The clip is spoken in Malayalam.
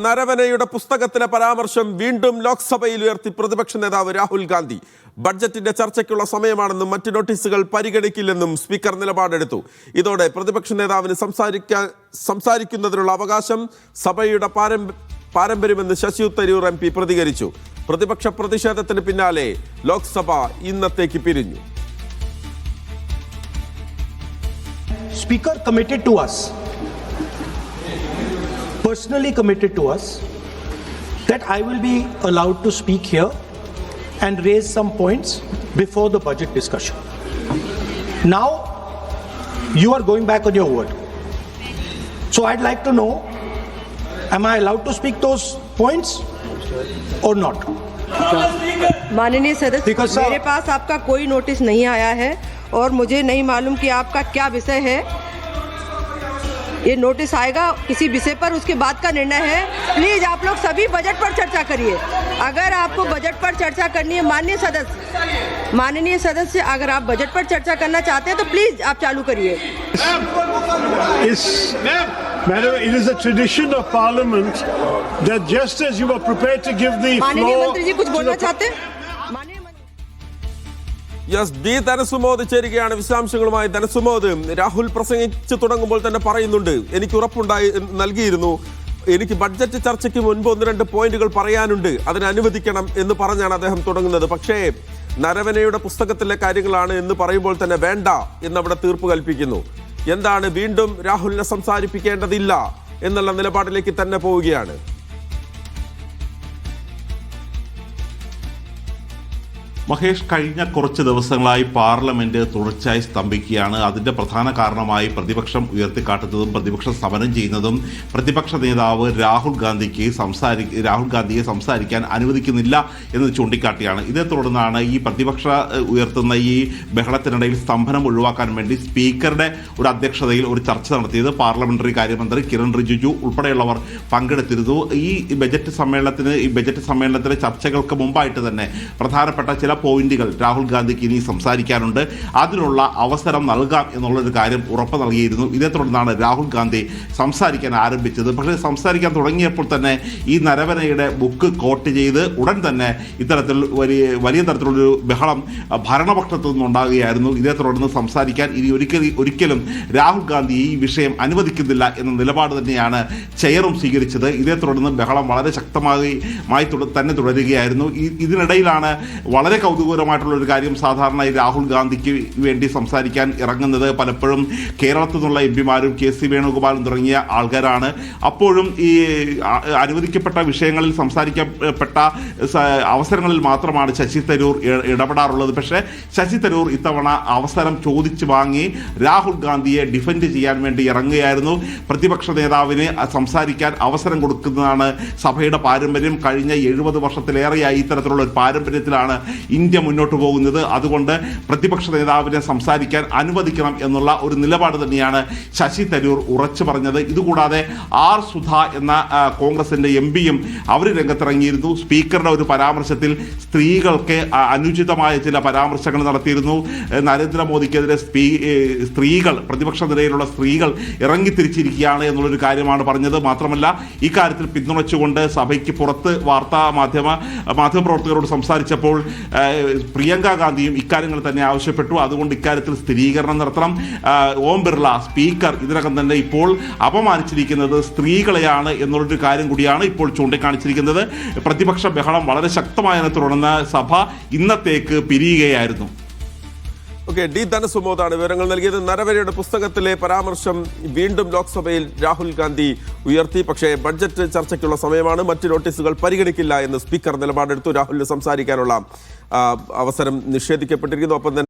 നരവനയുടെ പുസ്തകത്തിലെ പരാമർശം വീണ്ടും ലോക്സഭയിൽ ഉയർത്തി പ്രതിപക്ഷ നേതാവ് രാഹുൽ ഗാന്ധി. ബഡ്ജറ്റിന്റെ ചർച്ചയ്ക്കുള്ള സമയമാണെന്നും മറ്റ് നോട്ടീസുകൾ പരിഗണിക്കില്ലെന്നും സ്പീക്കർ നിലപാടെടുത്തു. ഇതോടെ പ്രതിപക്ഷ നേതാവിന് സംസാരിക്കുന്നതിനുള്ള അവകാശം സഭയുടെ പാരമ്പര്യമെന്ന് ശശി തരൂർ MP പ്രതികരിച്ചു. പ്രതിപക്ഷ പ്രതിഷേധത്തിന് പിന്നാലെ ലോക്സഭ ഇന്നത്തേക്ക് പിരിഞ്ഞു. Speaker committed to us, personally committed to us, that I will be allowed to speak here and raise some points before the budget discussion. Now, you are going back on your word. So I'd like to know, am I allowed to speak those points or not? माननीय सदस्य, मेरे पास आपका कोई नोटिस नहीं आया है और मुझे नहीं मालूम कि आपका क्या विषय है. ये नोटिस आएगा किसी विषय पर, उसके बाद का निर्णय है. प्लीज आप लोग सभी बजट पर चर्चा करिए. अगर आपको बजट पर चर्चा करनी है, माननीय सदस्य अगर आप बजट पर चर्चा करना चाहते हैं तो प्लीज आप चालू करिए. Madam, it is a tradition of Parliament that just as you were prepared to give the माननीय floor मंत्री जी कुछ बोलना चाहते हैं? ഡി ധനസുമോദ് ചേരുകയാണ് വിശദാംശങ്ങളുമായി. ധനസുമോദ്, രാഹുൽ പ്രസംഗിച്ചു തുടങ്ങുമ്പോൾ തന്നെ പറയുന്നുണ്ട്, എനിക്ക് നൽകിയിരുന്നു, എനിക്ക് ബഡ്ജറ്റ് ചർച്ചയ്ക്ക് മുൻപ് 1-2 പോയിന്റുകൾ പറയാനുണ്ട്, അതിനെ അനുവദിക്കണം എന്ന് പറഞ്ഞാണ് അദ്ദേഹം തുടങ്ങുന്നത്. പക്ഷേ നരവനയുടെ പുസ്തകത്തിലെ കാര്യങ്ങളാണ് എന്ന് പറയുമ്പോൾ തന്നെ വേണ്ട എന്നവിടെ തീർപ്പ് കൽപ്പിക്കുന്നു. എന്താണ്, വീണ്ടും രാഹുലിനെ സംസാരിപ്പിക്കേണ്ടതില്ല എന്നുള്ള നിലപാടിലേക്ക് തന്നെ പോവുകയാണ്? മഹേഷ്, കഴിഞ്ഞ കുറച്ച് ദിവസങ്ങളായി പാർലമെന്റ് തുടർച്ചയായി സ്തംഭിക്കുകയാണ്. അതിന്റെ പ്രധാന കാരണമായി പ്രതിപക്ഷം ഉയർത്തിക്കാട്ടുന്നതും പ്രതിപക്ഷം സമരം ചെയ്യുന്നതും പ്രതിപക്ഷ നേതാവ് രാഹുൽ ഗാന്ധിയെ സംസാരിക്കാൻ അനുവദിക്കുന്നില്ല എന്ന് ചൂണ്ടിക്കാട്ടിയാണ്. ഇതേ തുടർന്നാണ് ഈ പ്രതിപക്ഷ ഉയർത്തുന്ന ഈ ബഹളത്തിനിടയിൽ സ്തംഭനം ഒഴിവാക്കാൻ വേണ്ടി സ്പീക്കറുടെ ഒരു അധ്യക്ഷതയിൽ ഒരു ചർച്ച നടത്തിയത്. പാർലമെന്ററി കാര്യമന്ത്രി കിരൺ റിജിജു ഉൾപ്പെടെയുള്ളവർ പങ്കെടുത്തിരുന്നു. ഈ ബജറ്റ് സമ്മേളനത്തിലെ ചർച്ചകൾക്ക് മുമ്പായിട്ട് തന്നെ പ്രധാനപ്പെട്ട ചില പോയിന്റുകൾ രാഹുൽ ഗാന്ധിക്ക് ഇനി സംസാരിക്കാനുണ്ട്, അതിനുള്ള അവസരം നൽകാം എന്നുള്ളൊരു കാര്യം ഉറപ്പ് നൽകിയിരുന്നു. ഇതേ തുടർന്നാണ് രാഹുൽ ഗാന്ധി സംസാരിക്കാൻ ആരംഭിച്ചത്. പക്ഷേ സംസാരിക്കാൻ തുടങ്ങിയപ്പോൾ തന്നെ ഈ നരവനയുടെ ബുക്ക് കോട്ട് ചെയ്ത് ഉടൻ തന്നെ ഇത്തരത്തിൽ വലിയ തരത്തിലുള്ളൊരു ബഹളം ഭരണപക്ഷത്തു നിന്നുണ്ടാകുകയായിരുന്നു. ഇതേ തുടർന്ന് സംസാരിക്കാൻ ഇനി ഒരിക്കലും രാഹുൽ ഗാന്ധി ഈ വിഷയം അനുവദിക്കുന്നില്ല എന്ന നിലപാട് തന്നെയാണ് ചെയറും സ്വീകരിച്ചത്. ഇതേ തുടർന്ന് ബഹളം വളരെ ശക്തമായി തന്നെ തുടരുകയായിരുന്നു. ഇതിനിടയിലാണ് വളരെ കൗതുകകരമായിട്ടുള്ളൊരു കാര്യം, സാധാരണ രാഹുൽ ഗാന്ധിക്ക് വേണ്ടി സംസാരിക്കാൻ ഇറങ്ങുന്നത് പലപ്പോഴും കേരളത്തിൽ നിന്നുള്ള MP-മാരും KC വേണുഗോപാലും തുടങ്ങിയ ആൾക്കാരാണ്. അപ്പോഴും ഈ അനുവദിക്കപ്പെട്ട വിഷയങ്ങളിൽ സംസാരിക്കപ്പെട്ട അവസരങ്ങളിൽ മാത്രമാണ് ശശി തരൂർ ഇടപെടാറുള്ളത്. പക്ഷേ ശശി തരൂർ ഇത്തവണ അവസരം ചോദിച്ചു വാങ്ങി രാഹുൽ ഗാന്ധിയെ ഡിഫെൻഡ് ചെയ്യാൻ വേണ്ടി ഇറങ്ങുകയായിരുന്നു. പ്രതിപക്ഷ നേതാവിന് സംസാരിക്കാൻ അവസരം കൊടുക്കുന്നതാണ് സഭയുടെ പാരമ്പര്യം. കഴിഞ്ഞ 70 വർഷത്തിലേറെയായി ഇത്തരത്തിലുള്ള ഒരു പാരമ്പര്യത്തിലാണ് ഇന്ത്യ മുന്നോട്ട് പോകുന്നത്. അതുകൊണ്ട് പ്രതിപക്ഷ നേതാവിനെ സംസാരിക്കാൻ അനുവദിക്കണം എന്നുള്ള ഒരു നിലപാട് തന്നെയാണ് ശശി തരൂർ ഉറച്ചു പറഞ്ഞത്. ഇതുകൂടാതെ R സുധ എന്ന കോൺഗ്രസിന്റെ MP-യും അവർ രംഗത്തിറങ്ങിയിരുന്നു. സ്പീക്കറുടെ ഒരു പരാമർശത്തിൽ സ്ത്രീകൾക്ക് അനുചിതമായ ചില പരാമർശങ്ങൾ നടത്തിയിരുന്നു. നരേന്ദ്രമോദിക്കെതിരെ സ്ത്രീകൾ, പ്രതിപക്ഷ നിരയിലുള്ള സ്ത്രീകൾ ഇറങ്ങിത്തിരിച്ചിരിക്കുകയാണ് എന്നുള്ളൊരു കാര്യമാണ് പറഞ്ഞത്. മാത്രമല്ല ഇക്കാര്യത്തിൽ പിന്തുണച്ചുകൊണ്ട് സഭയ്ക്ക് പുറത്ത് മാധ്യമപ്രവർത്തകരോട് സംസാരിച്ചപ്പോൾ പ്രിയങ്ക ഗാന്ധിയും ഇക്കാര്യങ്ങൾ തന്നെ ആവശ്യപ്പെട്ടു. അതുകൊണ്ട് ഇക്കാര്യത്തിൽ സ്ഥിരീകരണം നടത്തണം. ഓം ബിർള സ്പീക്കർ ഇതിനകം തന്നെ ഇപ്പോൾ അപമാനിച്ചിരിക്കുന്നത് സ്ത്രീകളെയാണ് എന്നുള്ളൊരു കാര്യം കൂടിയാണ് ഇപ്പോൾ ചൂണ്ടിക്കാണിച്ചിരിക്കുന്നത്. പ്രതിപക്ഷ ബഹളം വളരെ ശക്തമായതിനെ തുടർന്ന് സഭ ഇന്നത്തേക്ക് പിരിയുകയായിരുന്നു. ഡി ധനസുമോദാണ് വിവരങ്ങൾ നൽകിയത്. നരവനയുടെ പുസ്തകത്തിലെ പരാമർശം വീണ്ടും ലോക്സഭയിൽ രാഹുൽ ഗാന്ധി ഉയർത്തി. പക്ഷേ ബഡ്ജറ്റ് ചർച്ചയ്ക്കുള്ള സമയമാണ്, മറ്റ് നോട്ടീസുകൾ പരിഗണിക്കില്ല എന്ന് സ്പീക്കർ നിലപാടെടുത്തു. രാഹുലിന് സംസാരിക്കാനുള്ള അവസരം നിഷേധിക്കപ്പെട്ടിരിക്കുന്നു. ഒപ്പം തന്നെ